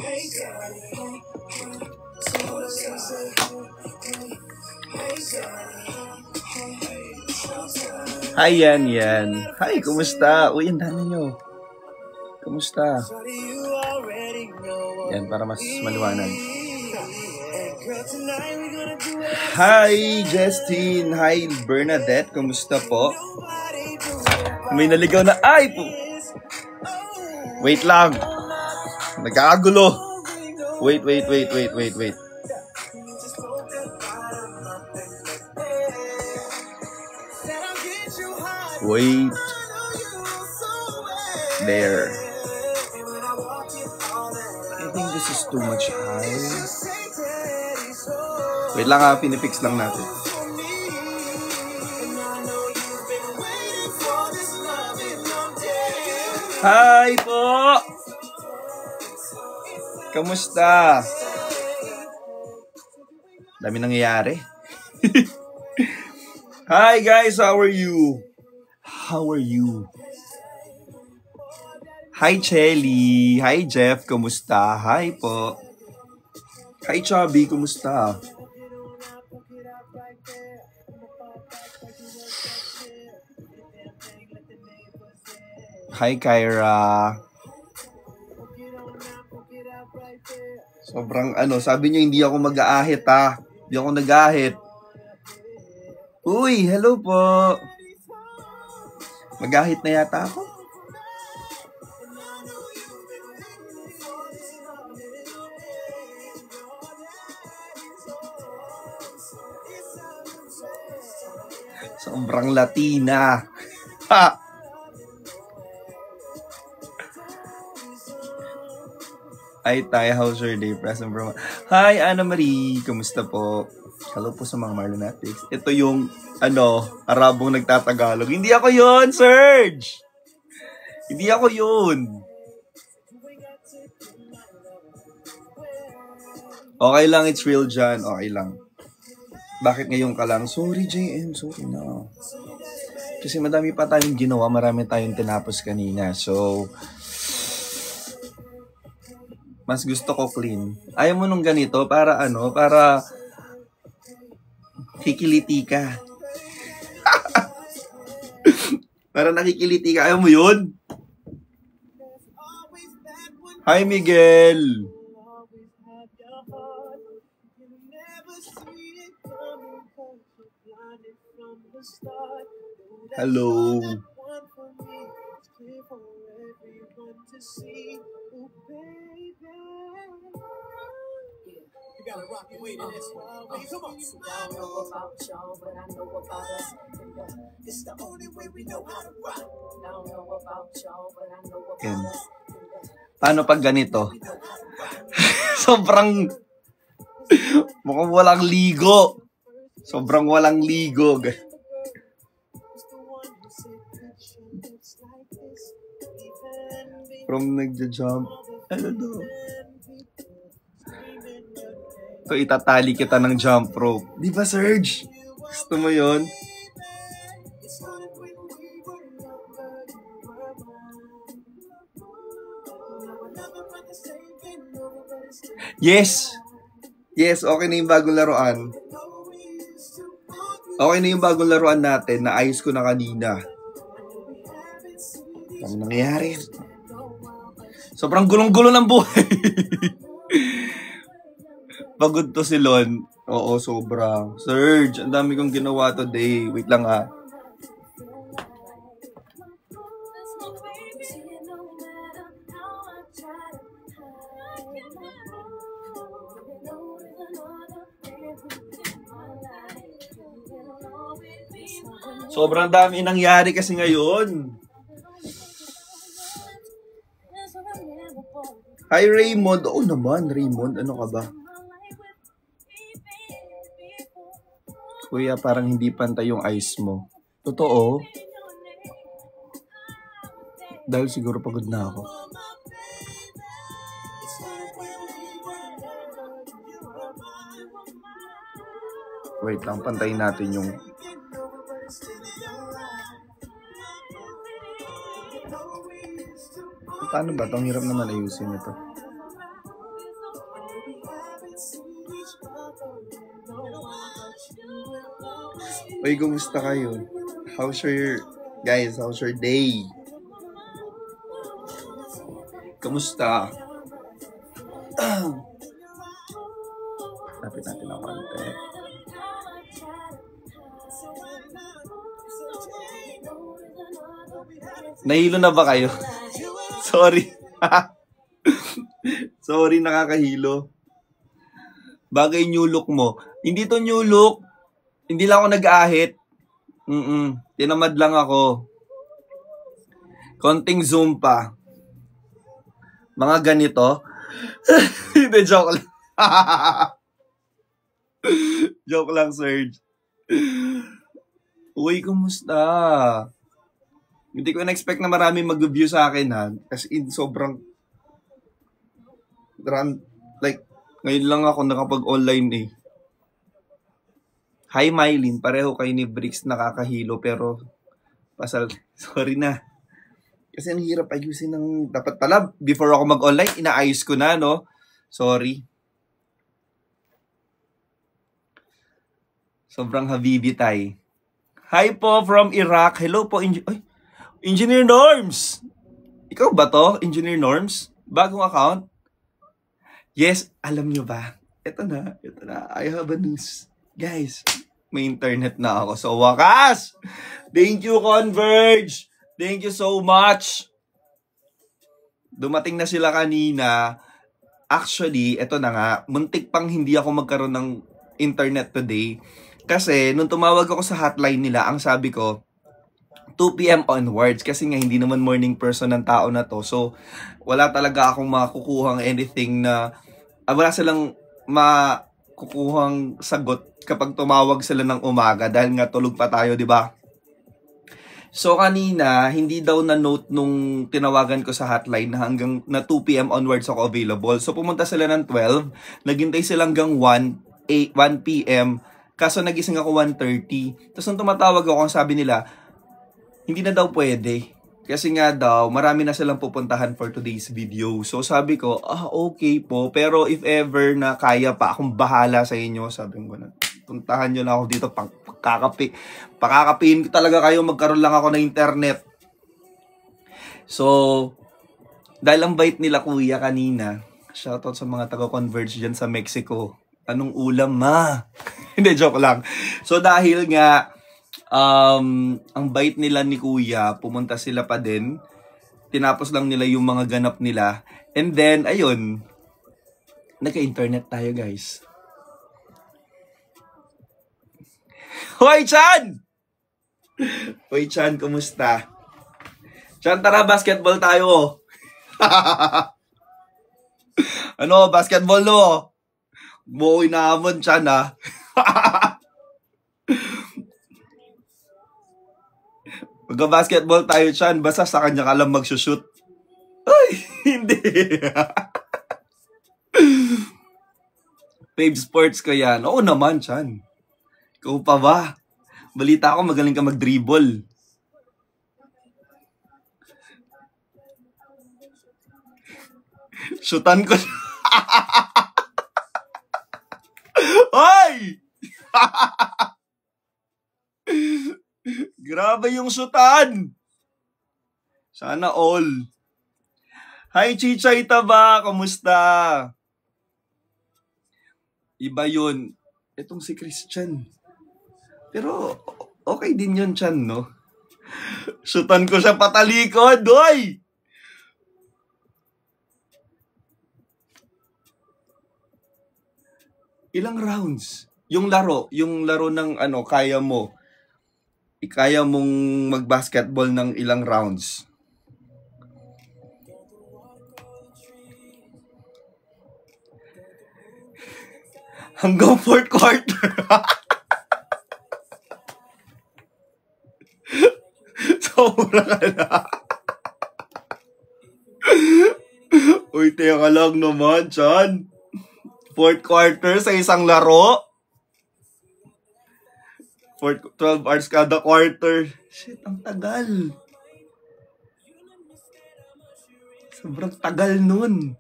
Hi, yan. Hi, kumusta? Uy, ang dami nyo. Kumusta? Yan, para mas maliwanag. Hi, Justin. Hi, Bernadette. Kumusta po? May naligaw na ay po. Wait lang. Nagkakagulo. Wait. Wait. There. I think this is too much high. Wait lang ha, pinipix lang natin. Hi po! Kamusta? Dami nangyayari. Hi guys, how are you? How are you? Hi Chelly. Hi Jeff, kumusta? Hi po. Hi Chubby, kumusta? Hi Kyra. Sobrang sabi niyo hindi ako mag-aahit ha. Hindi ako nag-aahit. Uy, hello po. Mag-ahit na yata ako. Sobrang Latina. Ha! Hi, Tay. How's your day? Present from... Hi, Anna Marie. Kumusta po? Hello po sa mga Marlonatics. Ito yung, Arabong nagtatagalog. Hindi ako yun, Serge! Hindi ako yun. Okay lang, it's real, John. Okay lang. Bakit ngayon ka lang? Sorry, JM. Sorry na. Kasi madami pa tayong ginawa. Marami tayong tinapos kanina. So, mas gusto ko clean. Ayaw mo nung ganito para para kikiliti ka. Para nakikiliti ka. Ayaw mo yun? Hi, Miguel. Hello. You gotta rock your way to this one. Come on. I don't know about y'all, but I know about us. It's the only way we know how to rock. I don't know about y'all, but I know about us. Paano pag ganito? Sobrang mukhang walang ligo. Sobrang walang ligo. From nagja-jump. So, itatali kita ng jump rope. Di ba, Serge? Gusto mo yun? Yes! Yes, okay na yung bagong laruan. Okay na yung bagong laruan natin. Na-ayos ko na kanina. Ano nangyayari? Sobrang gulong-gulo ng buhay. Pagod to si Lon. Oo, sobra. Serge, ang dami kong ginawa today. Wait lang ha. Sobrang dami nangyari kasi ngayon. Hi Raymond. Oo naman, Raymond. Ano ka ba? Kuya, parang hindi pantay yung eyes mo. Totoo? Dahil siguro pagod na ako. Wait lang, pantayin natin yung... Paano ba? Ang hirap naman ayusin ito. Uy, kumusta kayo? How's your day? Kamusta? Lapit natin ang konti. Nahilo na ba kayo? Sorry. Sorry, nakakahilo. Bagay new look mo. Hindi to new look. Hindi lang ako nag-ahit. Tinamad lang ako. Konting zoom pa. Mga ganito. Hindi, joke lang. Joke lang, Serge. Uy, kumusta? Hindi ko na-expect na marami mag-view sa akin, ha? As in, sobrang... Like, ngayon lang ako nakapag-online, eh. Hi, Mylene. Pareho kayo ni Bricks, nakakahilo, pero... Sorry na. Kasi ang hirap ayusin ng... Dapat pala, before ako mag-online, inaayos ko na, no? Sorry. Sobrang habibi tay. Hi po from Iraq. Hello po, Engineer Norms. Ikaw ba to, Engineer Norms? Bagong account? Yes, alam nyo ba? Ito na. I have a news. Guys, may internet na ako. So, wakas! Thank you, Converge! Thank you so much! Dumating na sila kanina. Actually, ito na nga. Muntik pang hindi ako magkaroon ng internet today. Kasi, nung tumawag ako sa hotline nila, ang sabi ko, 2 p.m. onwards. Kasi nga, hindi naman morning person ng tao na to. So, wala talaga akong makukuhang anything na... wala silang makukuhang sagot kapag tumawag sila ng umaga. Dahil nga, tulog pa tayo, di ba? So, kanina, hindi daw na-note nung tinawagan ko sa hotline na hanggang na 2 p.m. onwards ako available. So, pumunta sila ng 12. Naghintay sila hanggang 1 p.m. Kaso nagising ako 1:30. Tapos nung tumatawag ako, sabi nila, hindi na daw pwede. Kasi nga daw, marami na silang pupuntahan for today's video. So sabi ko, okay po. Pero if ever na kaya pa, akong bahala sa inyo. Sabi ko na, puntahan nyo na ako dito. Pakakapiin ko talaga kayo. Magkaroon lang ako ng internet. So, dahil ang bait nila kuya kanina, shoutout sa mga taga-Converge dyan sa Mexico. Anong ulam, ma? Hindi, joke lang. So, dahil nga, ang bait nila ni kuya, pumunta sila pa din. Tinapos lang nila yung mga ganap nila. And then, ayun, nagka-internet tayo, guys. Hoy, Chan! Hoy, Chan, kumusta? Chan, tara, basketball tayo. Ano, basketball no? Buoy na amon, Chan, ha? Magka-basketball tayo, Chan. Basta sa kanya ka lang mag-shoot. Ay, hindi. Fave sports ko yan. Oo naman, Chan. Ikaw pa ba? Balita ko, magaling ka mag-dribble. Shootan ko. Ay! Grabe yung shootan. Sana all. Hi, Chichay Taba. Kamusta? Iba yun. Itong si Christian. Pero, okay din yun, Chan, no? Shootan ko siya patalikod, doy! Ilang rounds? Yung laro ng ano, kaya mong mag-basketball ng ilang rounds? Hanggang 4th quarter. Sobra ka na. Uy, teka lang naman, Chan. 4th quarter sa isang laro? 12 hours kada quarter. Shit, ang tagal. Sobrang tagal nun.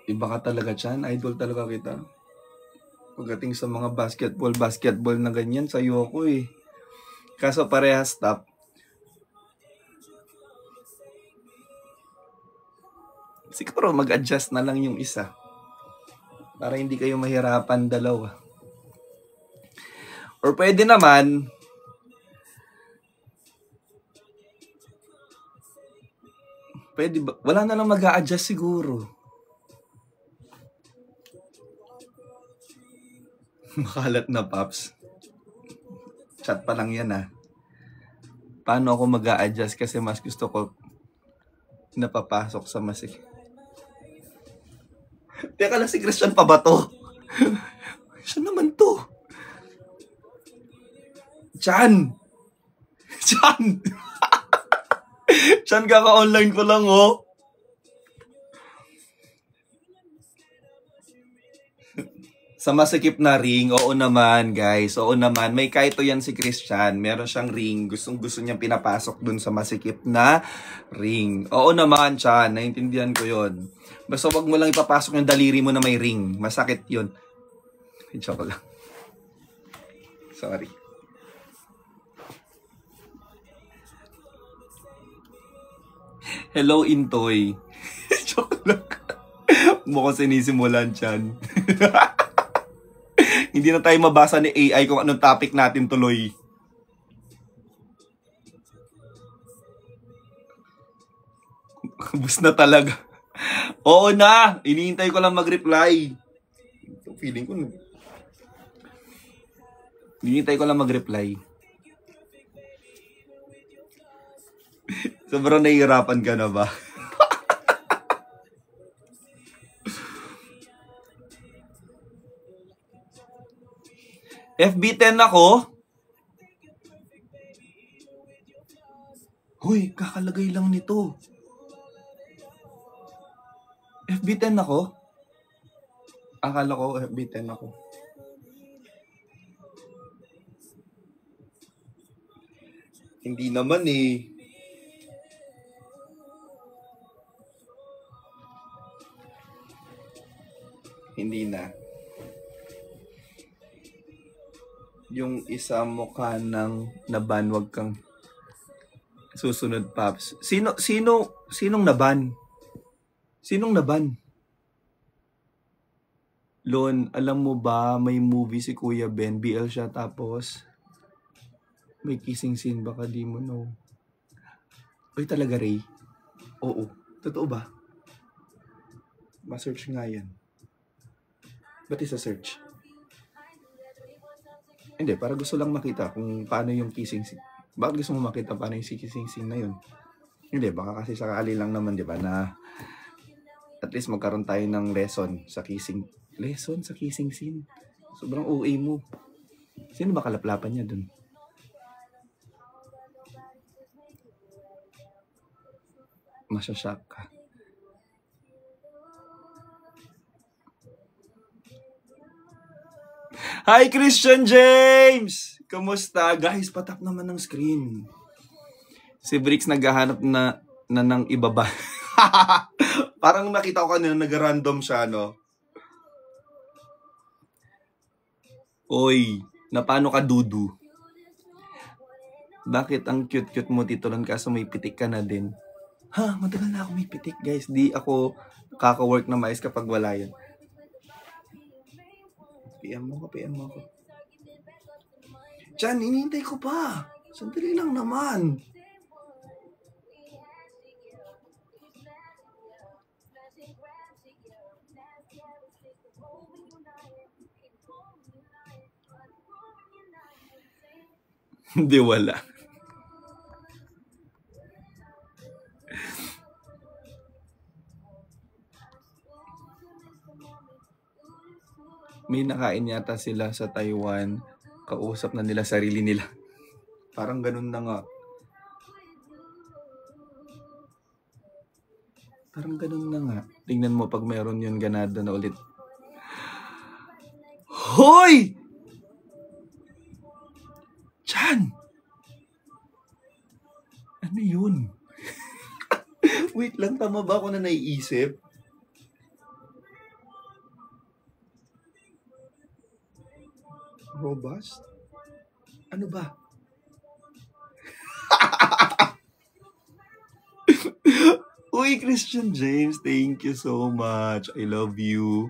Iba ka talaga, Chan. Idol talaga kita. Pagdating sa mga basketball na ganyan, sa'yo ako eh. Kaso parehas top. Siguro mag-adjust na lang yung isa. Para hindi kayo mahirapan dalawa. Or pwede naman, pwede ba? Wala na lang mag-a-adjust siguro. Makalat na, Paps. Chat pa lang yan, ah. Paano ako mag-a-adjust kasi mas gusto ko napapasok sa masik. Teka lang, si Christian pa ba to? Siya naman to. Chan! Chan! Chan, kaka-online ko lang, oh. Sa masikip na ring, oo naman guys, oo naman. May kaito yan si Christian, meron siyang ring, gusto niyang pinapasok dun sa masikip na ring. Oo naman, Chan, naintindihan ko yon. Basta wag mo lang ipapasok yung daliri mo na may ring, masakit yun. Joke lang. Sorry. Hello, Intoy. Joke lang. Mukhang sinisimulan, Chan. Hindi na tayo mabasa ni AI kung anong topic natin tuloy. Bus na talaga. Oo na! Iniintay ko lang mag-reply. Feeling ko. Iniintay ko lang mag-reply. Sobrang nahihirapan ka na ba? FB10 ako. Hoy, kakalagay lang nito. FB10 ako? Akala ko FB10 ako. Hindi naman eh. Hindi na. Yung isa mukha ng naban, wag kang susunod, Paps. Sinong naban? Sinong naban? Lon, alam mo ba may movie si Kuya Ben, BL siya, tapos may kissing scene, baka di mo know. Oy, talaga, Ray? Oo. Totoo ba? Ma-search nga yan. Ba't isa-search? Hindi, para gusto lang makita kung paano yung kissing scene. Bakit gusto mo makita paano yung kissing scene na yun? Hindi, baka kasi sakali lang naman, di ba, na at least magkaroon tayo ng lesson sa kissing. Lesson sa kissing scene? Sobrang OA mo. Sino ba kalaplapan niya dun? Masashock ka. Hi, Christian James! Kamusta? Guys, patap naman ng screen. Si Bricks naghahanap na ng ibaba. Parang nakita ko kanina, nag-random siya, no? Oy, na paano ka, Dudu? Bakit ang cute-cute mo, Titolon, kaso may pitik ka na din? Ha, matagal na ako may pitik, guys. Di ako kaka-work na mais kapag wala yan. PM mo ko. Diyan, inintay ko pa. Sandali lang naman. Hindi, wala. May nakain yata sila sa Taiwan. Kausap na nila sarili nila. Parang ganun na nga. Parang ganun na nga. Tingnan mo pag meron yun, ganado na ulit. Hoy! Chan! Ano yun? Wait lang, tama ba ako na naiisip? Robust? Ano ba? Uy, Christian James, thank you so much. I love you.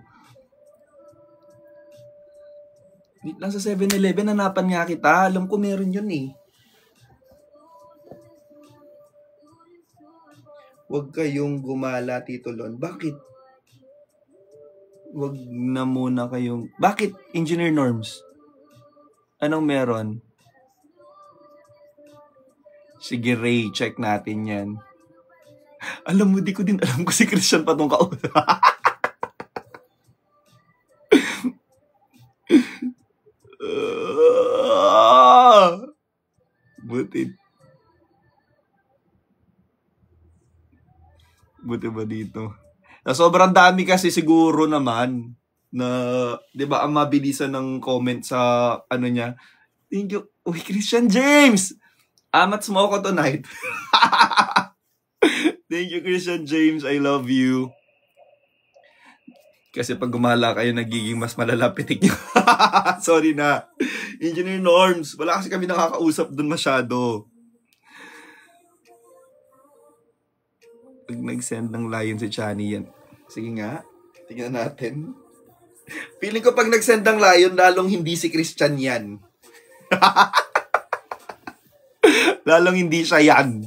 Nasa 7-Eleven, hanapan nga kita. Alam ko meron yun eh. Huwag kayong gumala, Tito Lon. Bakit? Huwag na muna kayong... Bakit, Engineer Norms? Anong meron? Sige, Ray, check natin yan. Alam mo, di ko din alam ko si Christian pa tong kausap. Buti ba dito? Na sobrang dami kasi siguro naman na, di ba, ang mabilisan ng comment sa ano niya. Thank you. Uy, Christian James! Amats mo ako tonight. Thank you, Christian James. I love you. Kasi pag gumala kayo, nagiging mas malalapitik nyo. Sorry na. Engineer Norms. Wala kasi kami nakakausap dun masyado. Pag nag-send ng lion si Chani yan. Sige nga. Tingnan natin. Feeling ko pag nag-send ng lion, lalong hindi si Christian yan. Lalong hindi siya yan.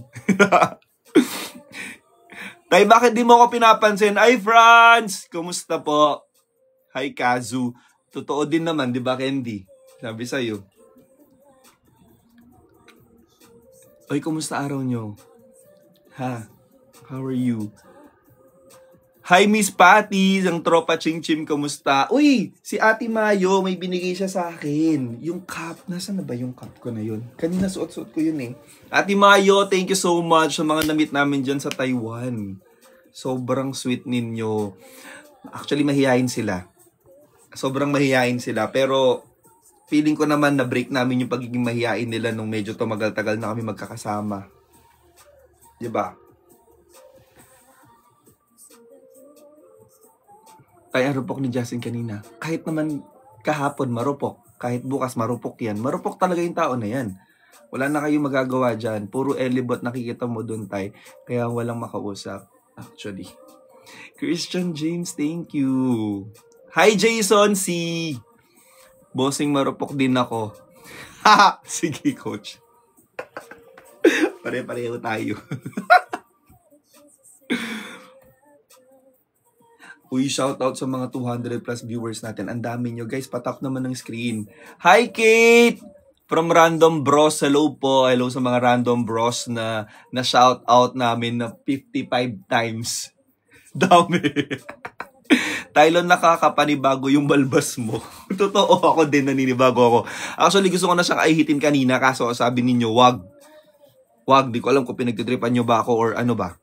Tay, bakit di mo ako pinapansin? Ay, Franz! Kumusta po? Hi, Kazu. Totoo din naman, di ba, Candy? Sabi sa'yo. Oy, kumusta araw nyo? Ha? How are you? Hi, Miss Patty, ang tropa Ching Chim, kumusta? Uy, si Ate Mayo, may binigay siya sa akin. Yung cup, nasaan na ba yung cup ko na yun? Kanina suot-suot ko yun eh. Ate Mayo, thank you so much sa mga na-meet namin dyan sa Taiwan. Sobrang sweet ninyo. Actually, mahihain sila. Sobrang mahihain sila. Pero, feeling ko naman na break namin yung pagiging mahihain nila nung medyo tumagal-tagal na kami magkakasama. Diba? Kaya rupok ni Justin kanina. Kahit naman kahapon marupok, kahit bukas marupok yan. Marupok talaga yung tao na yan. Wala na kayong magagawa dyan. Puro elibot nakikita mo dun, tay. Kaya walang makausap. Actually. Christian James, thank you. Hi, Jason C. Bossing marupok din ako. Sige, coach. Pare-pareho tayo. Uy, shoutout sa mga 200 plus viewers natin. Ang dami nyo. Guys, patap naman ng screen. Hi, Kate! From Random Bros. Hello po. Hello sa mga Random Bros na shoutout namin na 55 times. Dami. Tylon, nakakapanibago yung balbas mo. Totoo, ako din naninibago ako. Actually, gusto ko na siyang ahitin kanina kaso sabi ninyo, wag. Wag, di ko alam kung pinagtitripan nyo ba ako or ano ba.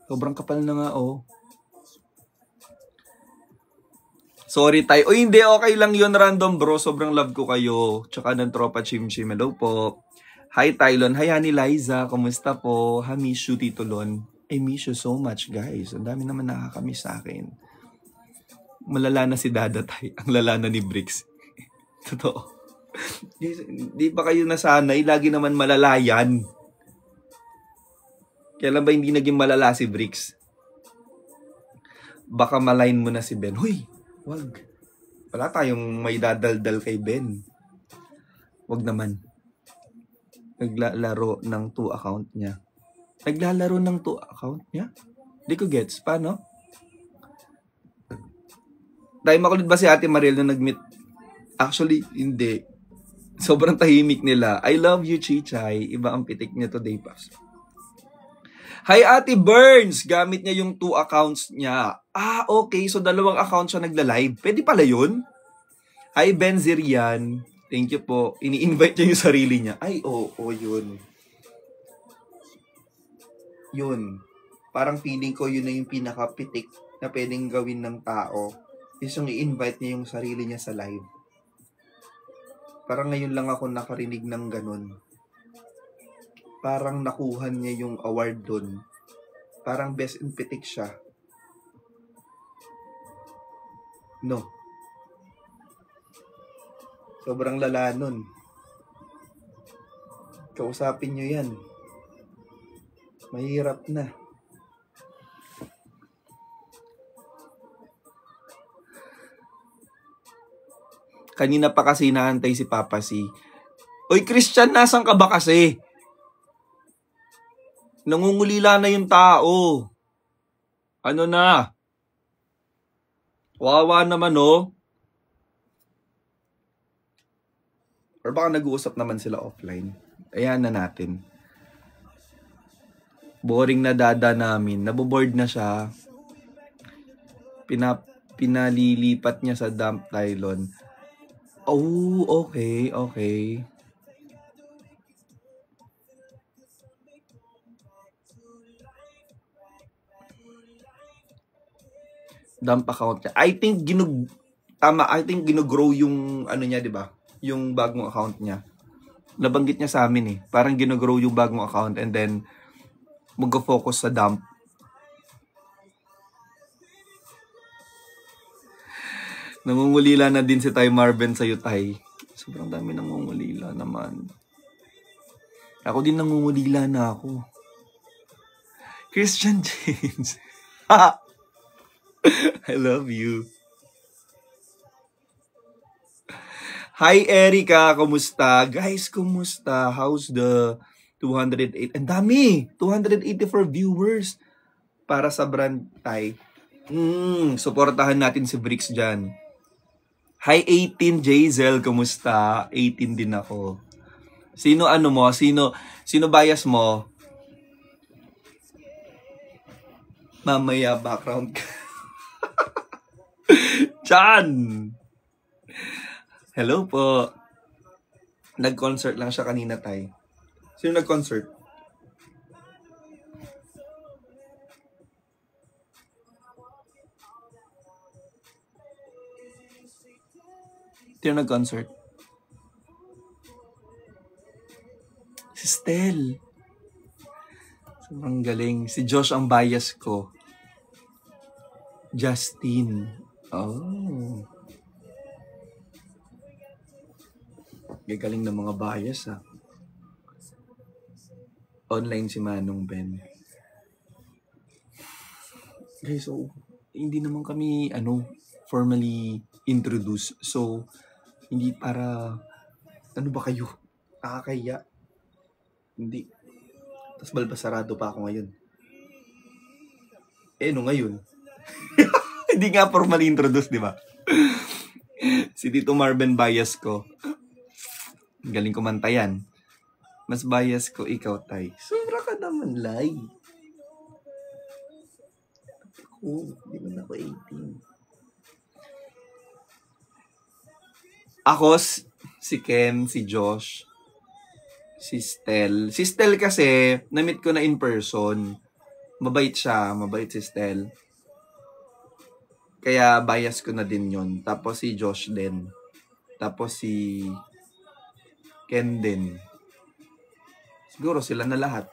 Sobrang kapal na nga, oh. Sorry, tay. O hindi, okay lang yun, Random Bro. Sobrang love ko kayo. Tsaka ng tropa Chim Chim. Hello po. Hi, Tylon. Hi, Honey Liza. Kumusta po? I miss you, Tito Lon. I miss you so much, guys. Ang dami naman nakakamiss sa akin. Malala na si Dada, tay. Ang lala na ni Bricks. Totoo. Di ba kayo nasanay? Lagi naman malalayan. Kailan ba hindi naging malala si Bricks? Baka malain mo na si Ben. Huy, wag. Wala tayong may dadaldal kay Ben. Wag naman. Naglalaro ng 2 account niya. Naglalaro ng 2 account niya? Di ko gets. Paano? Dahil makulit ba si Ate Mariel na nag-meet? Actually, hindi. Sobrang tahimik nila. I love you, Chichay. Iba ang pitik niya today, Paps. Hi, Ate Burns! Gamit niya yung 2 accounts niya. Ah, okay. So, 2 accounts siya nagla-live. Pwede pala yun? Hi, Ben Zirian. Thank you po. Ini-invite niya yung sarili niya. Ay, oo, yun. Yun. Parang feeling ko yun na yung pinaka-pitik na pwedeng gawin ng tao. Is yung i-invite niya yung sarili niya sa live. Parang ngayon lang ako nakarinig ng ganun. Parang nakuha niya yung award dun. Parang best in pitik siya. No. Sobrang lala nun. Kausapin nyo yan. Mahirap na. Kanina pa kasi naantay si Papa C. Oy, Christian, nasan ka ba kasi? Nangungulila na yung tao. Ano na? Wawa naman, oh. Or baka nag-uusap naman sila offline. Ayan na natin. Boring na dada namin. Naboboard na siya. Pinalilipat niya sa dump nylon. Oh, okay, okay. Dump account niya. I think ginugrow yung ano niya, 'di ba? Yung bagong account niya. Nabanggit niya sa amin eh. Parang ginugrow yung bagong account and then mag-focus sa dump. Nangungulila na din si Tay Marvin sa'yo, Tay. Sobrang dami nangungulila naman. Ako din nangungulila na ako. Christian James. I love you. Hi, Erica. Kumusta? Guys, kumusta? How's the 208? Ang dami! 284 viewers para sa brand Tay. Suportahan natin si Bricks dyan. Hi, 18 Jazel. Kumusta? 18 din ako. Sino ano mo? Sino bias mo? Mamaya background ka. Chan! Hello po. Nag-concert lang siya kanina, Tay. Sino nag-concert? Sino nag-concert? Si Stel. Sobrang galing. Si Josh ang bias ko. Justin. Oh. Gagaling ng mga bias, ha. Online si Manong Ben. Okay, so, hindi naman kami, formally introduced. So, hindi para, ano ba kayo? Nakakaya. Hindi. Tapos balbasarado pa ako ngayon. Ngayon? Hindi nga formally introduced, di ba? Si Tito Marvin bias ko. Galing kumanta yan. Mas bias ko ikaw, Tay. Sobra ka naman, Lai. Di ba na ako 18? Ako, si Ken, si Josh, si Stel. Si Stel kasi, na-meet ko na in person. Mabait siya, mabait si Stel. Kaya bias ko na din yon. Tapos si Josh din. Tapos si Ken din. Siguro sila na lahat.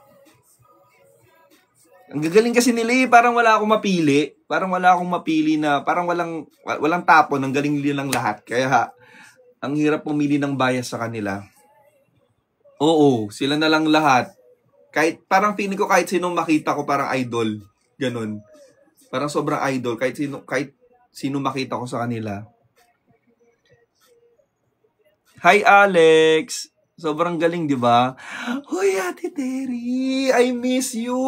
Ang gagaling kasi nila eh. Parang wala akong mapili. Parang wala akong mapili na, parang walang tapon. Ang galing nilang lahat. Kaya ang hirap pumili ng bias sa kanila. Oo, sila na lang lahat. Kahit, parang feeling ko kahit sino makita ko parang idol. Ganun. Parang sobrang idol. Kahit sino makita ko sa kanila. Hi, Alex! Sobrang galing, di ba? Hoy, Ate Terry! I miss you!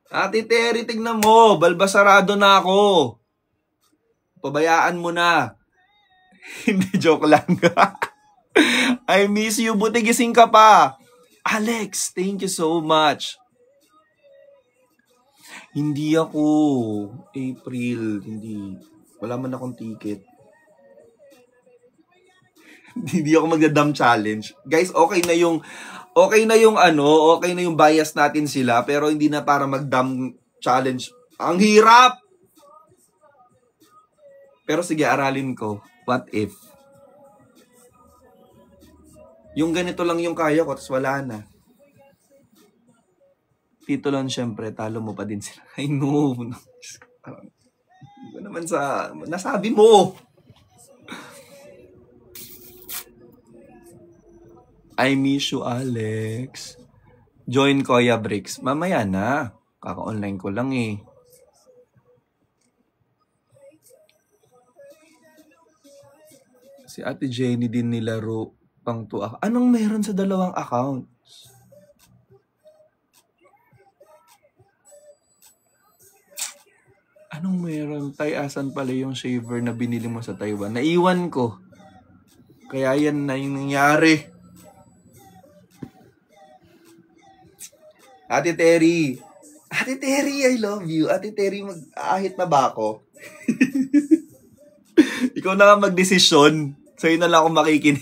Ate Terry, tignan mo! Balbasarado na ako! Pabayaan mo na. Hindi, joke lang. I miss you. Buti gising ka pa. Alex, thank you so much. Hindi ako. April, hindi. Wala man akong ticket. Hindi ako magda-dumb challenge. Guys, okay na yung bias natin sila, pero hindi na para mag-dumb challenge. Ang hirap! Pero sige, aralin ko. What if? Yung ganito lang yung kaya ko, tapos wala na. Tito lang, syempre, talo mo pa din sila. I know. Hindi ko naman nasabi mo. I miss you, Alex. Join Koya Bricks. Mamaya na. Kaka-online ko lang eh. Si Ate Jenny din nilaro pang 2 Anong meron sa dalawang account? Anong meron? Asan pala yung shaver na binili mo sa Taiwan? Naiwan ko. Kaya yan na yung nangyari. Ate Terry, I love you. Ate Terry, mag-ahit na ba ako? Ikaw na nga mag-desisyon. Sa'yo na lang ako makikinig.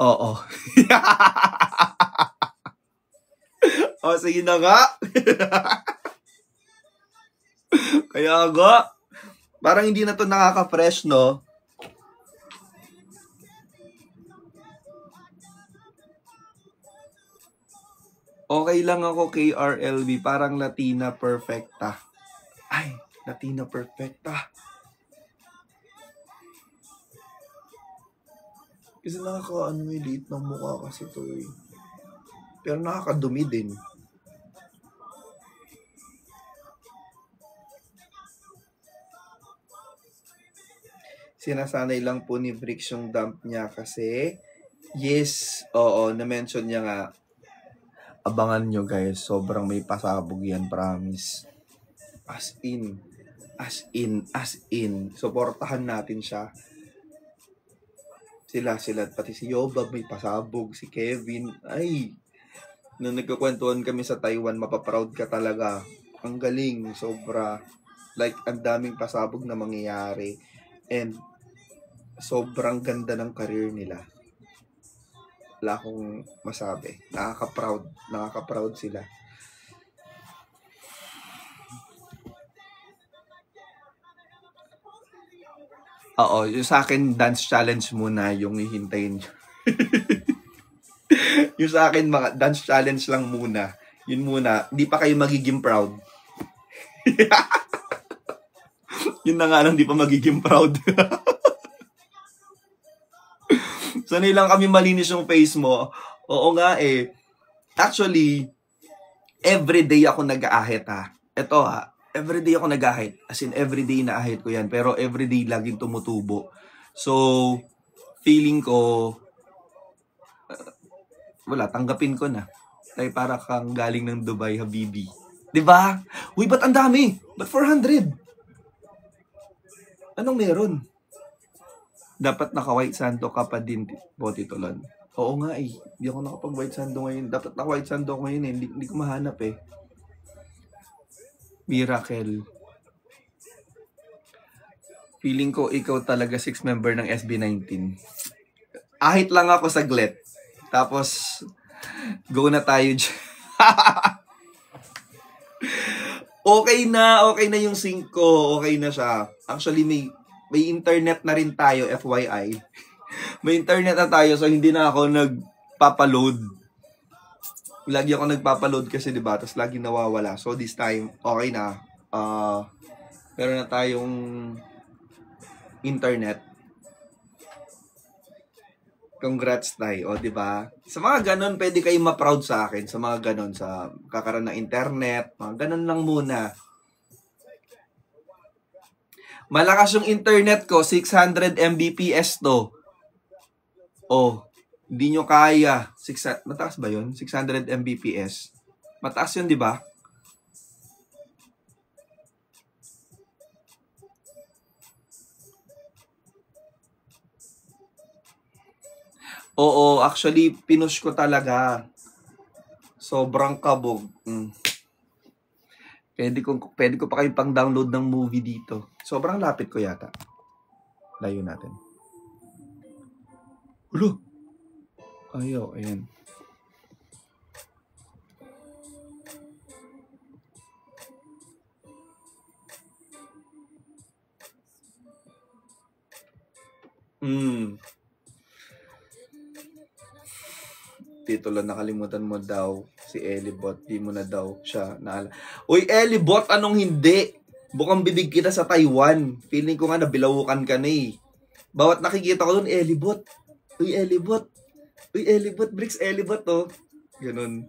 Oo. O, sige na nga. Kaya nga, parang hindi na to nakaka-fresh, no? Okay lang ako KRLB, parang Latina Perfecta. Ay, Latina Perfecta. Kasi liit ng mukha kasi to eh. Pero nakakadumi din. Sinasanay lang po ni Bricks yung dump niya kasi yes, oo, na-mention niya nga. Abangan nyo guys, sobrang may pasabog yan, promise. As in. Suportahan natin siya. Sila, pati si Yobab may pasabog, si Kevin. Ay, nung nagkakwentuhan kami sa Taiwan, mapaproud ka talaga. Ang galing, sobra. Like, ang daming pasabog na mangyayari. And, sobrang ganda ng career nila. Wala akong masabi. Nakaka-proud sila. Oo, yung sa akin dance challenge muna yung hihintayin nyo. Yung sa akin mga dance challenge lang muna. Yun muna, hindi pa kayo magiging proud. Yun na nga lang, hindi pa magiging proud. Sanay lang kami malinis yung face mo. Oo nga eh. Actually, everyday ako nag-aahit ha. Ito ha, everyday ako nag-aahit. As in, everyday na-ahit ko yan. Pero everyday laging tumutubo. So, feeling ko, wala, tanggapin ko na. Tay para kang galing ng Dubai, Habibi. 'Di ba? Uy, ba't ang dami? Ba't 400? Anong meron? Dapat naka-white sando ka pa din, Botitolon. Oo nga eh. Hindi ako nakapag-white sando ngayon. Dapat naka-white sando ko ngayon eh. Hindi ko mahanap eh. Miracle. Feeling ko ikaw talaga 6 member ng SB19. Ahit lang ako saglit. Tapos, go na tayo dyan. Okay na yung sync ko. Okay na siya. Actually, may internet na rin tayo, FYI. May internet na tayo, so hindi na ako nagpapaload. Lagi ako nagpapaload kasi, diba? Tapos lagi nawawala. So, this time, okay na. Meron na tayong internet. Congrats tayo, o diba? Sa mga ganon, pwede kayong ma-proud sa akin. Sa mga ganon, sa kakaroon ng internet. Mga ganon lang muna. Malakas yung internet ko, 600 Mbps to. Oh, hindi nyo kaya. Mataas ba yun? 600 Mbps. Mataas yun, di ba? Oo, actually, pinush ko talaga. Sobrang kabog. Pwede ko pa kayo pang download ng movie dito. Sobrang lapit ko yata. Layo natin. Ulo! Ayaw, ayan. Titulo, nakalimutan mo daw. Si Elibot, di mo na daw siya naala. Uy, Elibot, anong hindi? Bukang bibig kita sa Taiwan. Feeling ko nga nabilawukan ka na eh. Bawat nakikita ko doon, Elibot. Uy, Elibot. Uy, Elibot. Bricks, Elibot, oh. Ganun.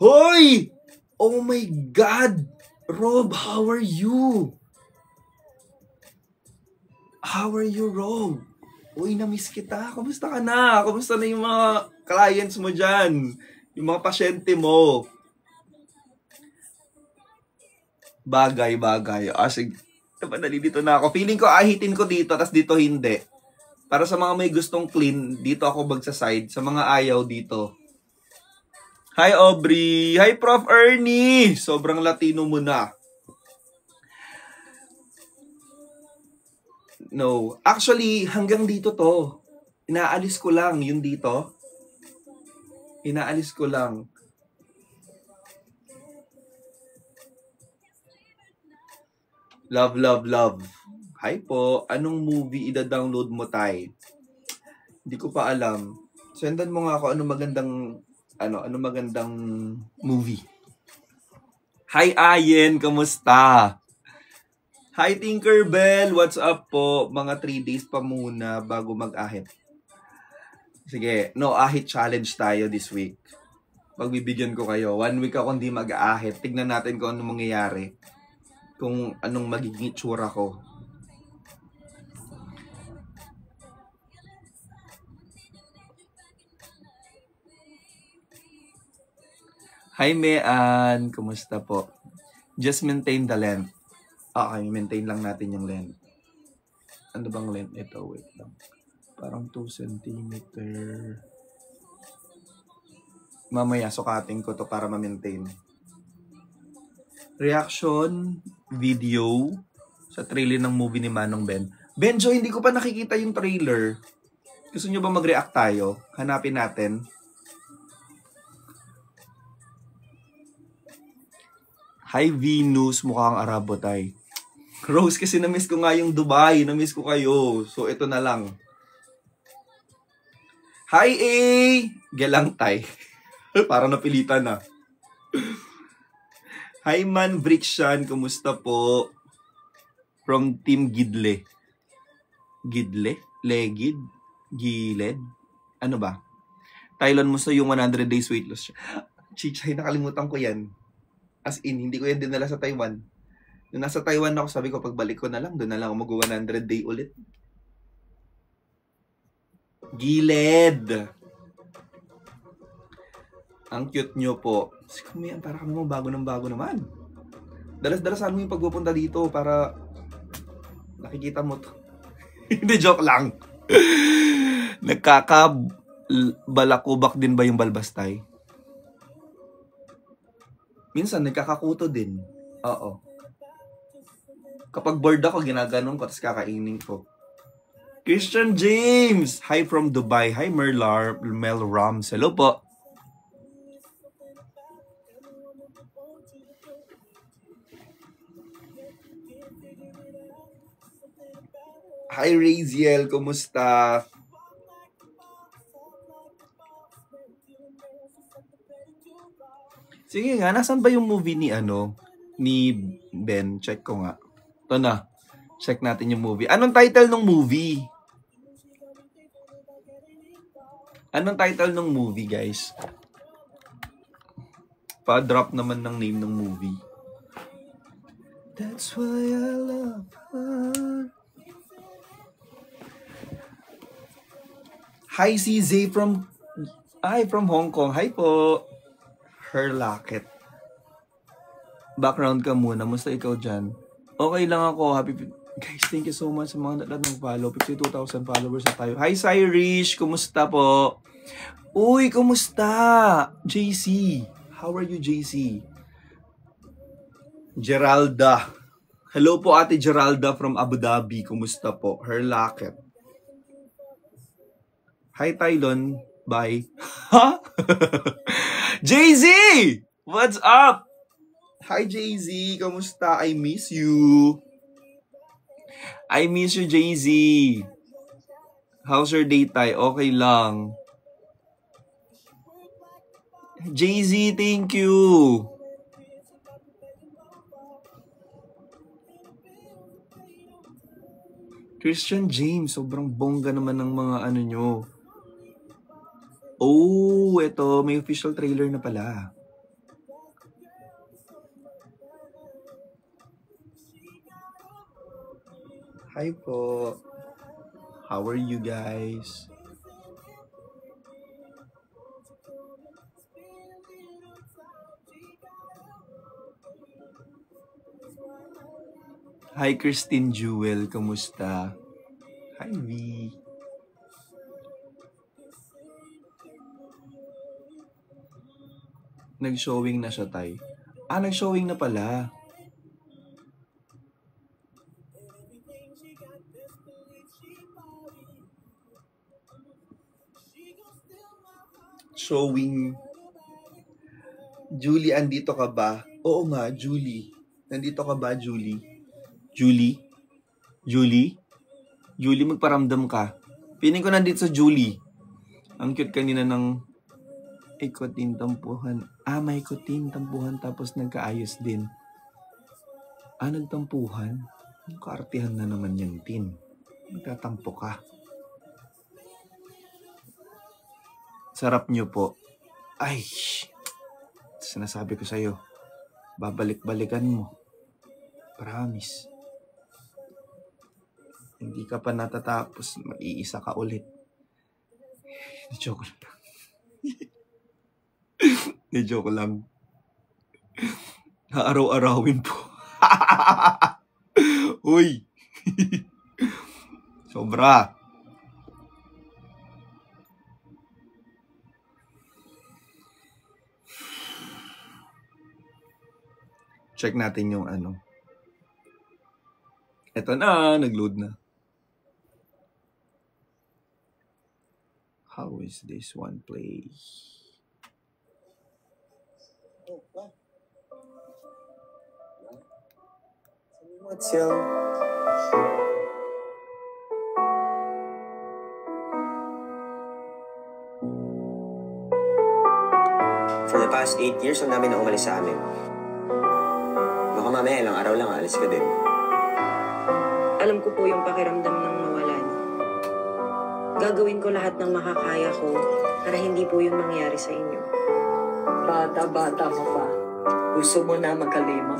Hoy! Oh my God! Rob, how are you? How are you, Rob? Uy, na-miss kita. Kumusta ka na? Kumusta na yung mga clients mo dyan? Yung mga pasyente mo. Bagay. Sige. Nalilito na ako. Feeling ko ahitin ko dito, tas dito hindi. Para sa mga may gustong clean, dito ako magsaside. Sa mga ayaw dito. Hi, Aubrey. Hi, Prof. Ernie. Sobrang Latino mo na. No. Actually, hanggang dito to. Inaalis ko lang yung dito. Inaalis ko lang. Love. Hi po. Anong movie ida-download mo, Tay? Hindi ko pa alam. Sendan mo nga ako anong magandang movie. Hi, Ayen. Kamusta? Hi, Tinkerbell. What's up po? Mga 3 days pa muna bago mag-ahit. Sige, no ahit challenge tayo this week. Pagbibigyan ko kayo. 1 week ako hindi mag-ahit. Tignan natin kung anong mangyayari. Kung anong magiging itsura ko. Hi, Mean. Kumusta po? Just maintain the length. Okay, maintain lang natin yung length. Ano bang length ito? Wait lang. Parang 2 cm. Mamaya, sukatin ko to para ma-maintain. Reaction video sa trailer ng movie ni Manong Ben. Benjo, hindi ko pa nakikita yung trailer. Gusto nyo ba mag-react tayo? Hanapin natin. Hi, Venus. Mukhang Arabo tay. Rose, kasi na-miss ko nga yung Dubai. Na-miss ko kayo. So, ito na lang. Hi, A! Gelang tay. Parang napilitan na. Hi, Man Brickshan. Kumusta po? From Team Gidle. Gidle? Legid? Giled? Ano ba? Thailand mo sa yung 100 days weight loss. Chichay, nakalimutan ko yan. As in, hindi ko yan dinala sa Taiwan. Nung nasa Taiwan ako, sabi ko, pagbalik ko na lang, doon na lang ako mag-100 day ulit. Giled! Ang cute nyo po. Kumayan, para kami mo bago naman. Dalas-dalasan mo yung pagpupunta dito para nakikita mo to. Hindi, joke lang. Nagkakabalakubak din ba yung balbastay? Minsan, nagkakakuto din. Oo. Kapag bored ako, ginaganon ko, tapos kakainin ko. Christian James! Hi from Dubai. Hi, Mel Rams. Hello po. Hi, Raziel. Kumusta? Sige nga, nasan ba yung movie ni Ben? Check ko nga. Ito na. Check natin yung movie. Anong title ng movie? Anong title ng movie, guys? Pa-drop naman ng name ng movie. That's why I love her. Hi, CZ from Hong Kong. Hi po. Her Locket. Background ka muna. Musta ikaw dyan? Okay lang ako. Happy. Guys, thank you so much sa mga nag-follow. 52,000 followers na tayo. Hi, Cyrish. Kumusta po? Uy, kumusta? JC. How are you, JC? Geralda. Hello po, Ate Geralda from Abu Dhabi. Kumusta po? Her Locket. Hi, Tylon. Bye. Ha? Jay-Z! What's up? Hi, Jay-Z. Kamusta? I miss you. I miss you, Jay-Z. How's your day, Tay? Okay lang. Jay-Z, thank you. Christian James, sobrang bongga naman ng mga ano nyo. Oh, eto, may official trailer na pala. Hi po. How are you guys? Hi Christine Jewel, kamusta? Hi V. Nag-showing na siya, tay. Nag-showing na pala. Showing. Julie, andito ka ba? Oo nga, Julie. Nandito ka ba, Julie? Julie? Julie? Julie, magparamdam ka. Piling ko nandito sa Julie. Ang cute kanina ng ikotin tampuhan. May ikotin tampuhan tapos nagkaayos din. Nagtampuhan? Kaartihan na naman yan, Tin. Nagtatampo ka. Sarap nyo po. Ay, sinasabi ko sa'yo, babalik-balikan mo. Promise. Hindi ka pa natatapos, mag-iisa ka ulit. Joke lang. Joke lang. Araw-arawin po. Uy! Sobra. Check natin yung ano. Eto na, nag-load na. How is this one play? What's your... For the past 8 years, ang dami na umalis sa amin. Baka mamaya ilang araw lang, alis ka din. Alam ko po yung pakiramdam ng mawalan. Gagawin ko lahat ng makakaya ko para hindi po yun mangyari sa inyo. Bata-bata mo pa. Gusto mo na magkalima?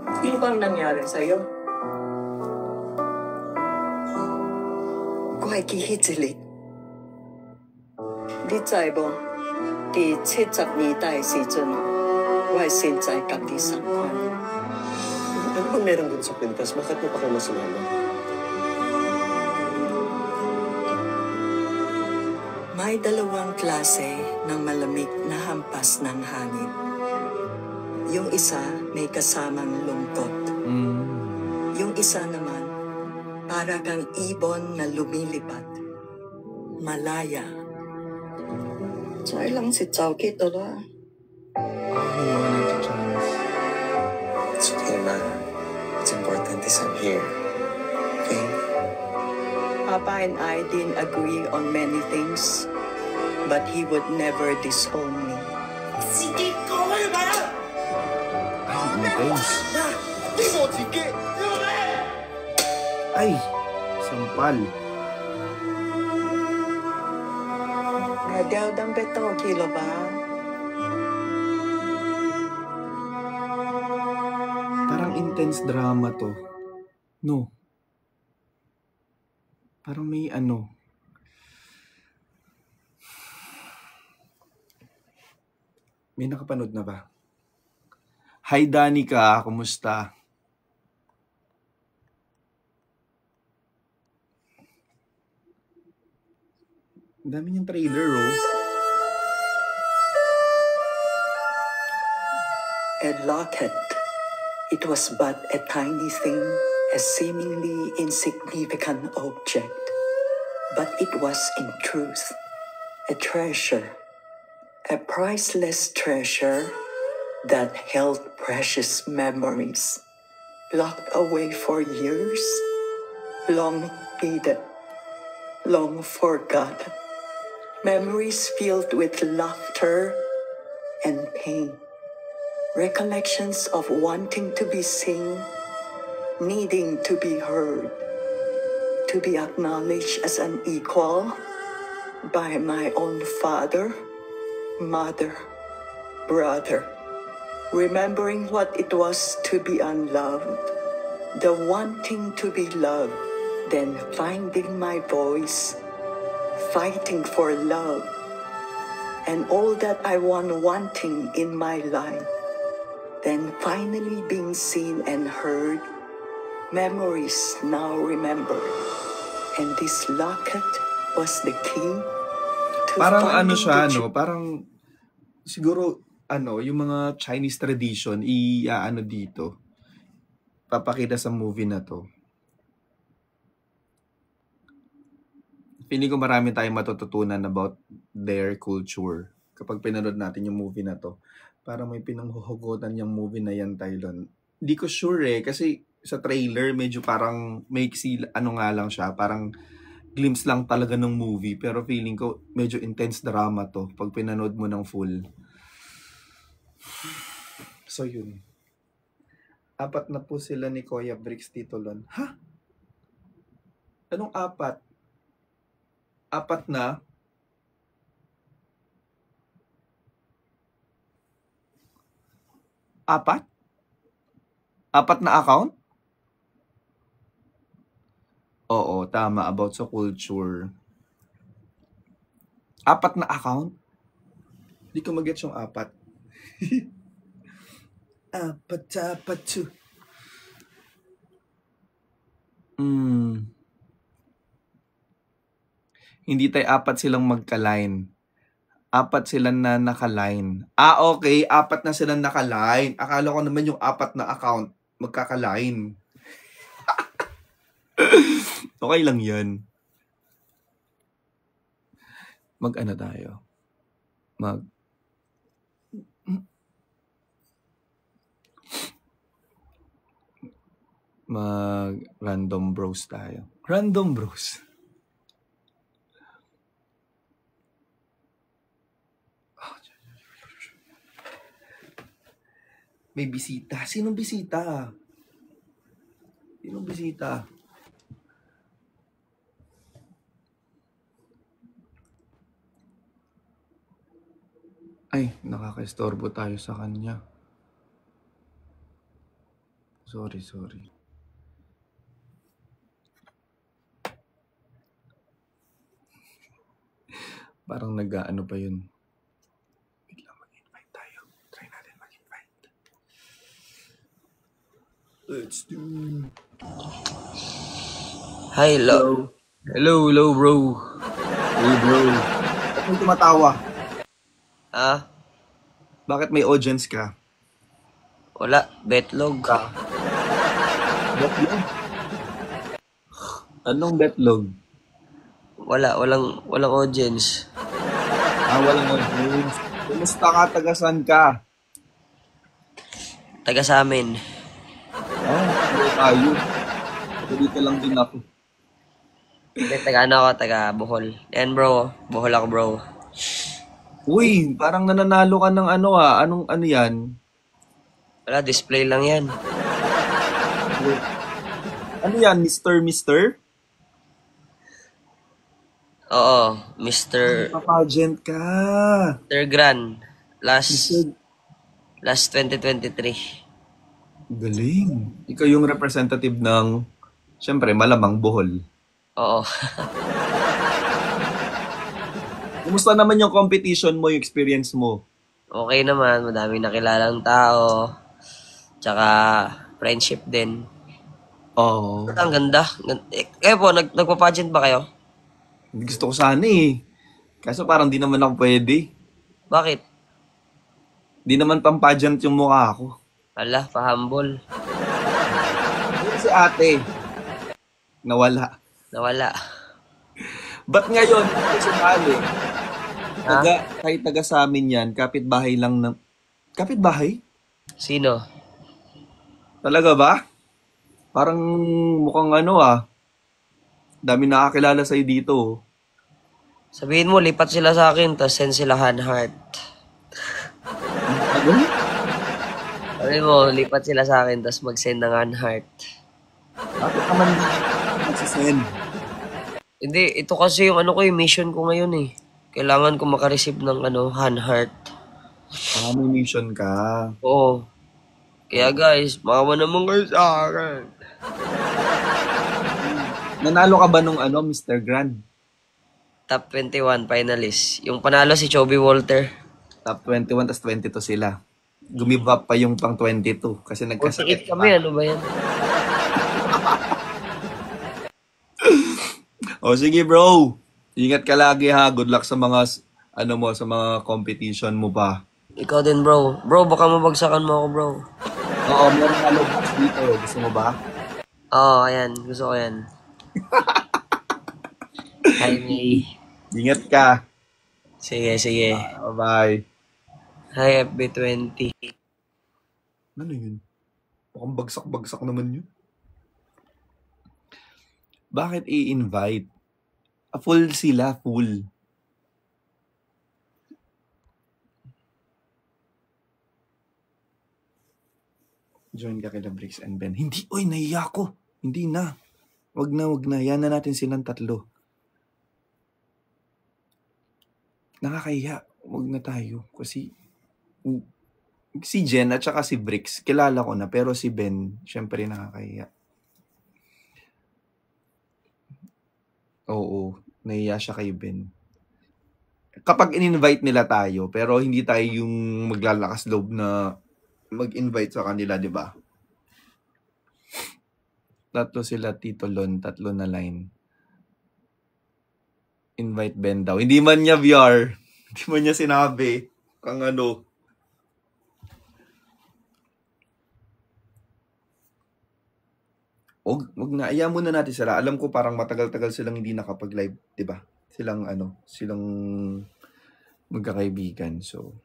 Ano bang nangyari sa'yo? 我係記起一日，你知無？第70年代時陣，我係先在甲啲上班。Ano ba meron dun sa pintas? Bakit mo pa kayo masumama? may dalawang klase ng malamig na hampas ng hangin. Yung isa may kasamang lungkot. Yung isa naman, para kang ibon na lumilipad. Malaya. Tsaka lang si Chowky to la. It's okay, ma. What's important is I'm here. Okay? Papa and I didn't agree on many things, but he would never disown me. Ay, sampal. Gagaw ng beto, kilo ba? Parang intense drama to. No. Parang may ano. May nakapanood na ba? Hi Danica, kumusta? Ang dami niyang trailer, oh. A locket. It was but a tiny thing, a seemingly insignificant object. But it was in truth a treasure, a priceless treasure that held precious memories, locked away for years, long hidden, long forgotten. Memories filled with laughter, and pain. Recollections of wanting to be seen, needing to be heard, to be acknowledged as an equal by my own father, mother, brother. Remembering what it was to be unloved, the wanting to be loved, then finding my voice, fighting for love, and all that I wanting in my life, then finally being seen and heard, memories now remembered. And this locket was the key to Parang ano finding siya, the no? Parang siguro yung mga Chinese tradition ano dito. Papakita sa movie na to. Feeling ko marami tayong matututunan about their culture kapag pinanood natin yung movie na to. Parang may pinanghuhugutan yung movie na yan, Tylon. Hindi ko sure kasi sa trailer medyo parang nga lang siya, parang glimpse lang talaga ng movie, pero feeling ko medyo intense drama to pag pinanood mo ng full. So yun. 4 na po sila ni Kuya Bricks dito, Lon. Ha? Anong 4? 4 na? 4? 4 na account? Oo, tama. About sa culture. 4 na account? Hindi ko mag-gets yung 4. 4. Hindi tayo 4 silang magka-line. 4 sila na naka-line. Okay. 4 na silang naka-line. Akala ko naman yung 4 na account magkaka-line. Okay lang yan. Mag-ano tayo? Mag-random bros tayo. Random bros. May bisita. Sinong bisita? Sinong bisita? Ay, nakaka-istorbo tayo sa kanya. Sorry. Parang nag-ano pa yun. Biglang mag-invite tayo. Try natin mag-invite. Let's do... Hi, hello. Hello, bro. Hey, bro. Bakit may tumatawa? Bakit may audience ka? Wala, betlog. Betlog? Anong betlog? Walang audience. Walang audience. Kumusta ka? Tagasan ka? Taga sa amin. Hindi tayo. Dito lang din ako. Hindi, taga Bohol. Yan, bro. Bohol ako, bro. Uy, parang nananalo ka ng Anong ano yan? Wala, display lang yan. Ano yan? Mister? Oo, Mr. Pageant ka. Mr. Grand. Mr. Last 2023. Galing. Ikaw yung representative ng, syempre, malamang Bohol. Oo. Kumusta naman yung competition mo, yung experience mo? Okay naman, madaming nakilalang tao. Tsaka, friendship din. Oo. Ang ganda. Kayo po, nagpa-pageant ba kayo? Gusto ko sana eh. Kaso parang di naman ako pwede. Bakit? Di naman pang-pageant yung mukha ko. Ala, pa-humble. Si ate, nawala. Ba't ngayon, sumali? Kahit taga sa amin yan, kapitbahay lang ng... Kapitbahay? Sino? Talaga ba? Parang mukhang dami nakakilala sa'yo dito. Sabihin mo, lipat sila sa akin, tapos send sila hand heart. Sabi mo, lipat sila sa akin, tapos mag-send ng heart. Bakit naman magsisend? Hindi, ito kasi yung ano ko, yung mission ko ngayon eh. Kailangan ko makareceive ng hand heart. May mission ka. Oo. Kaya guys, makawa naman kayo sa akin. Nanalo ka ba nung Mr. Grand? Top 21 finalist. Yung panalo si Chubby Walter. Top 21 tas 22 sila. Gumive up pa yung pang 22 kasi nagkasakit 48 kami, ano ba yan? O sige bro, ingat ka lagi ha. Good luck sa mga sa mga competition mo pa. Ikaw din bro. Bro, baka mabagsakan mo ako bro. Oo, meron na low box dito. Gusto mo ba? Oo, ayan. Gusto ko yan. Hi, May. Ingat ka. Sige, sige. Bye. Hi, FB20. Ano yun? Mukhang bagsak-bagsak naman yun. Bakit i-invite? Full sila, full. Join ka kila Bricks and Ben. Hindi, oy, nahiya ko. Hindi na. Wag na. Yan na natin silang tatlo. Nakakahiya. Wag na tayo. Kasi, si Jen at saka si Bricks, kilala ko na. Pero si Ben, syempre nakakahiya. Oo, nahiya siya kay Ben. Kapag in-invite nila tayo, pero hindi tayo yung maglalakas loob na mag-invite sa kanila, di ba? Tatlo sila, Tito Lon, tatlo na line. Invite Ben daw. Hindi man niya VR. Hindi man niya sinabi. Kang ano. Wag na. Ayaw muna natin sila. Alam ko parang matagal-tagal silang hindi nakapag-live, di ba? Silang magkakaibigan. So,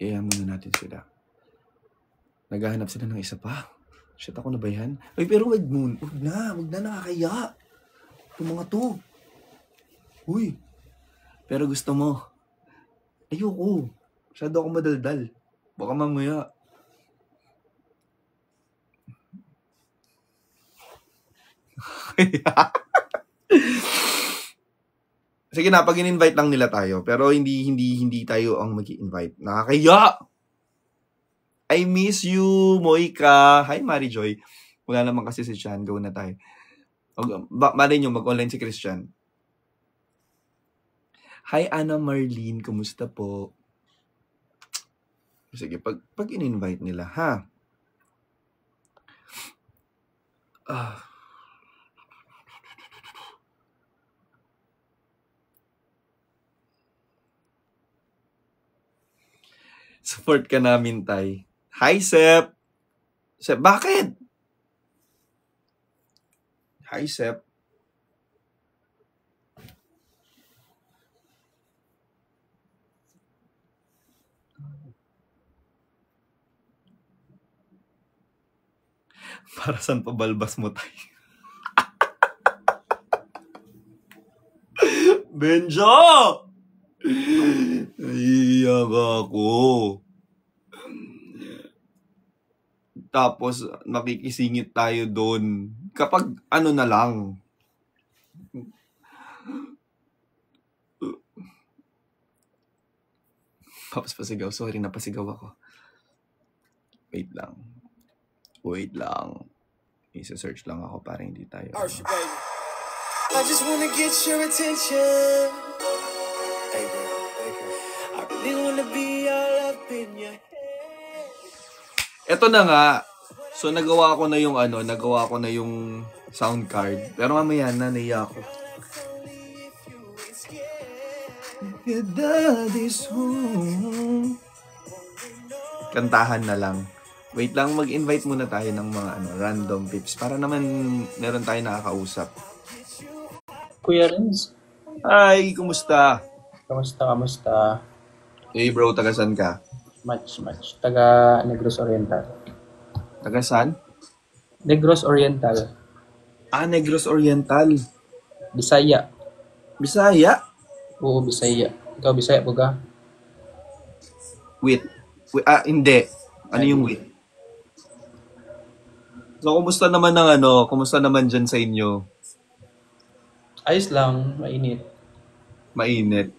ayaw muna natin sila. Naghahanap sila ng isa pa. Shit, ako na ba yan? Ay, pero wag na, nakakaya. Yung mga to. Uy. Pero gusto mo. Ayoko. Masyado ako madaldal. Baka mamaya. Sige na, pag in-invite lang nila tayo. Pero hindi tayo ang mag-i-invite. Nakakaya! I miss you, Moika. Hi, Mary Joy. Wala naman kasi si Chan. Go na tayo. Malay nyo, mag-online si Christian. Hi, Anna Marlene. Kumusta po? Sige, pag in-invite nila, ha? Support ka namin, Tay. Hi, Sep. Sep, bakit? Hi, Sep. Para saan pabalbas mo, Tay? Benjo! Naiiyak ako. Tapos, nakikisingit tayo doon. Kapag, na lang. Tapos pasigaw. Sorry, napasigaw ako. Wait lang. Isa-search lang ako para hindi tayo. I just wanna get your attention. Hey girl. I really wanna be all up in your head. Eto na nga. So nagawa ko na yung sound card. Pero mamaya na naiya ako. Your daddy's home. Kantahan na lang. Wait lang, mag-invite muna tayo ng mga random pips para naman meron tayo nakakausap. Kuya Renz. Hi, kumusta? Kamusta? Hey bro, taga saan ka? Much. Taga Negros Oriental. Taga saan? Negros Oriental. Negros Oriental. Bisaya. Bisaya? Oo, Bisaya. Ikaw, Bisaya po ka? Wait Hindi. Ano yung wait? So, kumusta naman dyan sa inyo? Ayos lang, mainit. Mainit.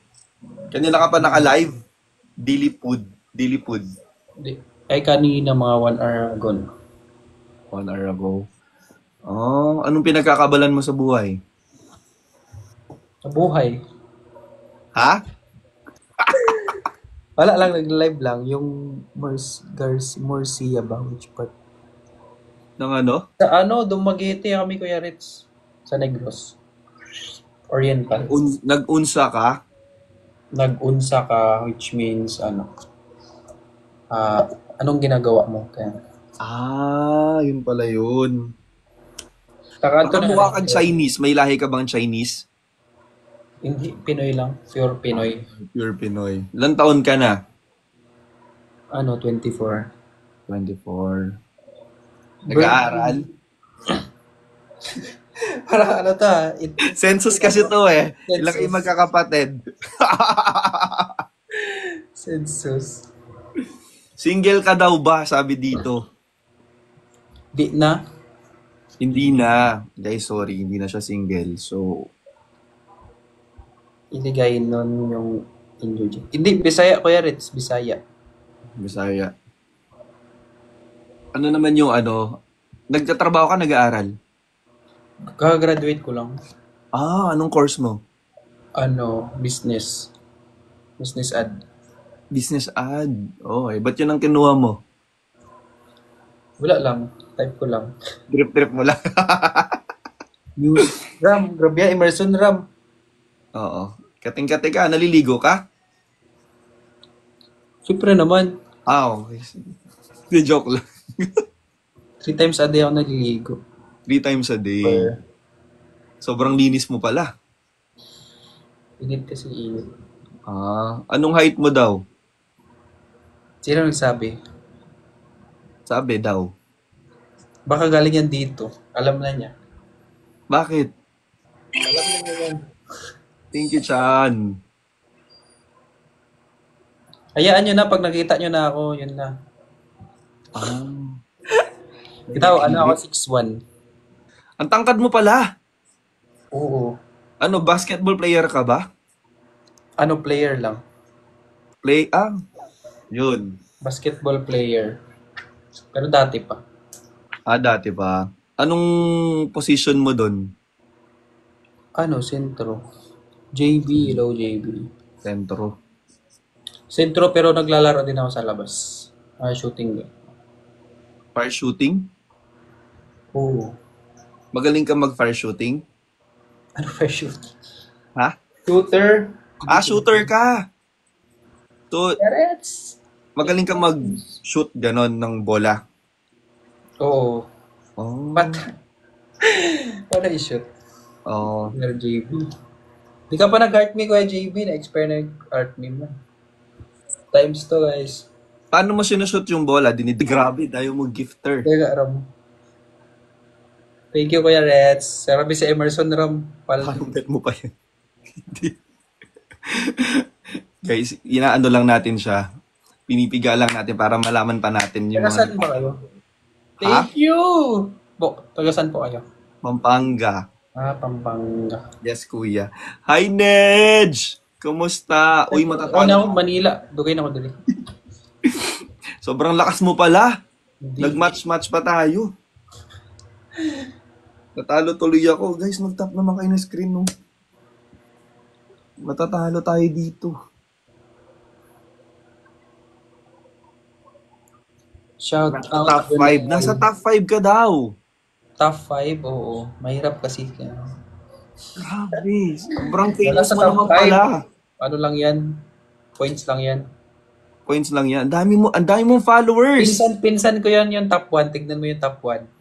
Kanina ka pa naka-live? Daily food. Ay kanina mga 1 hour ago. 1 hour ago. Oh, anong pinagkakabalan mo sa buhay? Sa buhay. Ha? Wala lang, nag-live lang. Yung Morsia ba? Which part? Nang ano? Sa Dumaguete kami, Kuya Ritz. Sa Negros. Oriental. Nag-unsa ka? Nag-unsa ka, which means, anong ginagawa mo? Kaya, Yun pala yun. Takanto na. Mukha kang Chinese. May lahi ka bang Chinese? Hindi, Pinoy lang. Pure Pinoy. Pure Pinoy. Ilan taon ka na? 24. 24. Nag-aaral? Para Census kasi to eh. Ilang kayo magkakapatid? Census. Single ka daw ba? Sabi dito. Di na. Hindi na. Guys, sorry. Hindi na siya single. So, Iligay nun yung inyo dyan. Hindi, Bisaya, Kuya Ritz. Bisaya. Bisaya. Ano naman yung nagtatrabaho ka, nag-aaral? Kaka-graduate ko lang. Anong course mo? Business. Business ad. Business ad. Okay. Ba't yun ang kinuha mo? Wala lang. Type ko lang. Drip mo lang. News. Ram. Grabe yan. Emerson Ram. Oo. Kating-kate ka. Naliligo ka? Siyempre naman. Okay. Hindi, joke lang. 3 times a day ako naliligo. 3 times a day. Sobrang linis mo pala. Init kasi init. Anong height mo daw? Sino nagsabi? Sabi daw. Baka galing yan dito. Alam na niya. Bakit? Alam na niya yan. Thank you, Chan. Hayaan nyo na. Pag nakita nyo na ako, yun na. Kita ko, ako 6'1". Ang tangkad mo pala. Oo. Basketball player ka ba? Player lang. Yun. Basketball player. Pero dati pa. Dati pa. Anong position mo doon? Sentro. JB, low JB. Sentro. Sentro pero naglalaro din ako sa labas. Shooting. Fire shooting? Oo. Magaling ka mag-fire shooting? Fire shooting? Ha? Shooter. Shooter ka! Carrots. Magaling ka mag-shoot ganon ng bola? Oo. But, paano i-shoot? Oo. JB. Di ka pa nag-art me, Kuya JB. Na-expire nag-art me mo. Times to, guys. Paano mo sinushoot yung bola? Grabe, tayo mo gifter. Teka, Ram. Thank you, Kuya Reds. Sarabi si Emerson Ram. Parang bet mo pa yun. Guys, inaano lang natin siya. Pinipiga lang natin para malaman pa natin yung Tagasan ba kayo? Thank you! Tagasan po kayo? Pampanga. Pampanga. Yes, kuya. Hi, Nedge! Kumusta? Uy, matatalo. Na ako, Manila. Dugay na ako dali. Sobrang lakas mo pala. Hindi. Nag-match-match pa tayo. Natalo tuloy ako. Guys, mag-tap naman kayo ng screen, no? Matatalo tayo dito. Shout out. Top 5. Nasa top 5 ka daw. Top 5? Oo. Mahirap kasi. Grabe. Sobrang Wala famous sa mo top naman 5. pala. Ano lang yan? Points lang yan. Points lang yan. Ang dami mong followers. Pinsan ko yan yung top 1. Tignan mo yung top 1.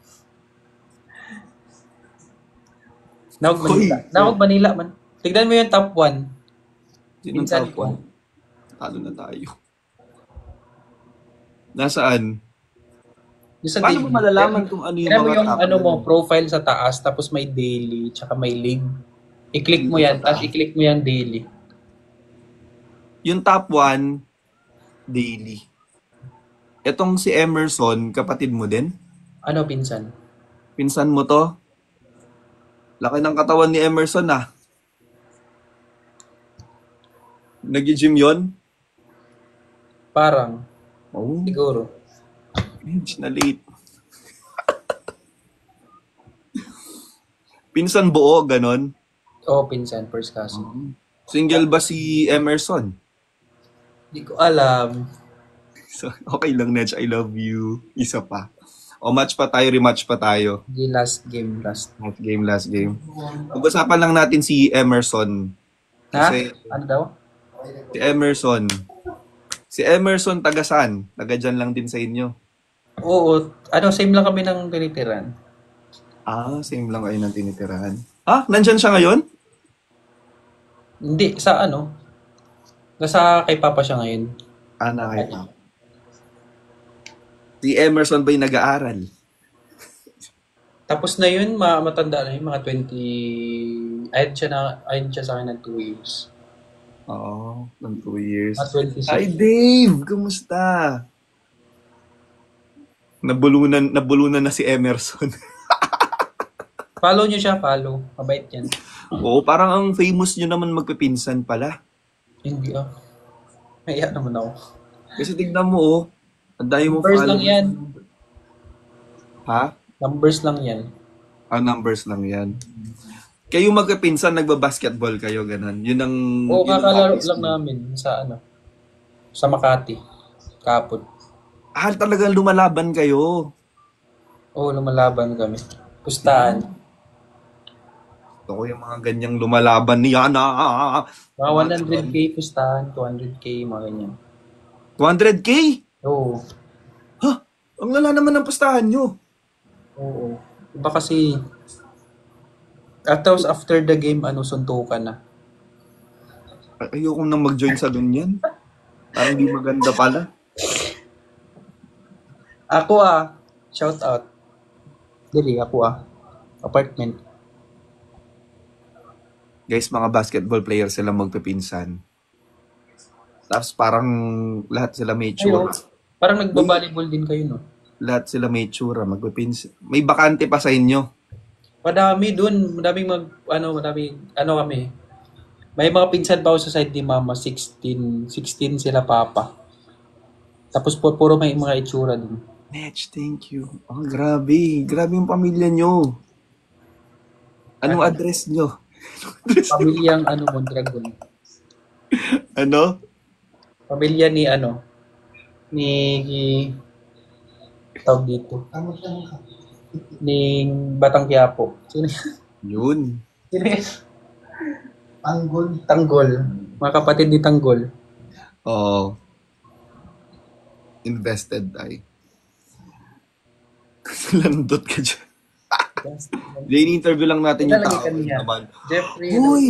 Nawag Manila man. Tignan mo yung top 1. Sinong Pinsan top ko. 1? Talo na tayo. Nasaan? Yung sa Paano daily. mo malalaman kung ano yung Tignan mo mga yung top profile sa taas, tapos may daily, tsaka may league. I-click mo yan, tapos i-click mo yung daily. Yung top 1, daily. Etong si Emerson, kapatid mo din? Ano, pinsan? Pinsan mo to? Laki ng katawan ni Emerson ah. Nag-gym yun? Parang, Oh, siguro. medyo na late. Pinsan buo, ganon. Oo, pinsan, first cousin. Single ba si Emerson? Hindi ko alam. So, okay lang, Nedge. I love you. Isa pa. O match pa tayo, rematch pa tayo. Hindi, last game, last. Last game. Pag-usapan lang natin si Emerson. Ha? Kasi Ano daw? si Emerson. Si Emerson, taga saan? Taga dyan lang din sa inyo. Oo, ano, same lang kami ng tinitiran. Ah, same lang kayo ng tinitirahan. Ha? Nandyan siya ngayon? Hindi, sa ano? Nasa kay Papa siya ngayon. Ah, nakita. Si Emerson ba'y nag-aaral? Tapos na yun, matanda na yun, mga 20... Ayun siya sa akin ng 2 years. Oo, ng 2 years. Mga 26. Hi, Dave! Kumusta? Nabulunan na si Emerson. Follow nyo siya, follow. Mabait yan. Oo, parang ang famous nyo naman magpipinsan pala. Hindi ah. Maya naman ako. Kasi tignan mo, oh. Ang dami mo Numbers lang yan. Ha? Numbers lang yan. Ah, numbers lang yan. Kayo magpipinsan, nagbabasketball kayo, ganun. Yun ang... Oo, yun ang kakalaro hobbies lang mo. namin sa ano. Sa Makati. Kapon. Ah, talagang lumalaban kayo. Oo, lumalaban kami. Pustahan. Gusto ko yung mga ganyang lumalaban ni Yana. Mga 100k pustahan, 200k, mga ganyan. 200K? Oo. Ha? Ang lala naman ng pustahan nyo. Oo. Iba kasi, tapos after the game, suntukan na. Ayoko nang mag-join sa ganyan. Parang di maganda pala. Ako shout out. Dili, ako apartment. Guys, mga basketball players sila magpipinsan. Tapos parang lahat sila may tsura. Parang nagbabalibol din kayo, no? Lahat sila may tsura, magpipinsan. May bakante pa sa inyo. Madami dun, madaming kami. May mga pinsan pa ako sa side ni Mama, 16 sila papa. Tapos puro may mga itsura dun. Netch, thank you. Oh, grabe. Grabe yung pamilya nyo. Anong address nyo? Pamilyang Mondragon. Ano? Pamilya ni tawag dito. Ni Batang Quiapo. Sino Yun. yan? Tanggol. Mga kapatid ni Tanggol. Oh. Invested ay. Landot ka dyan. Ini-interview lang natin yung Lalagay tao. ka niya. Naman. Jeffrey. Uy!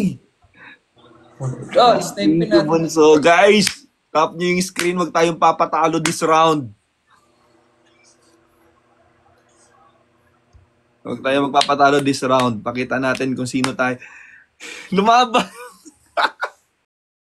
Snipe Thank you, natin. Bonso. Guys, tap nyo yung screen. Wag tayong papatalo this round. Huwag tayo magpapatalo this round. Pakita natin kung sino tayo. Lumaban!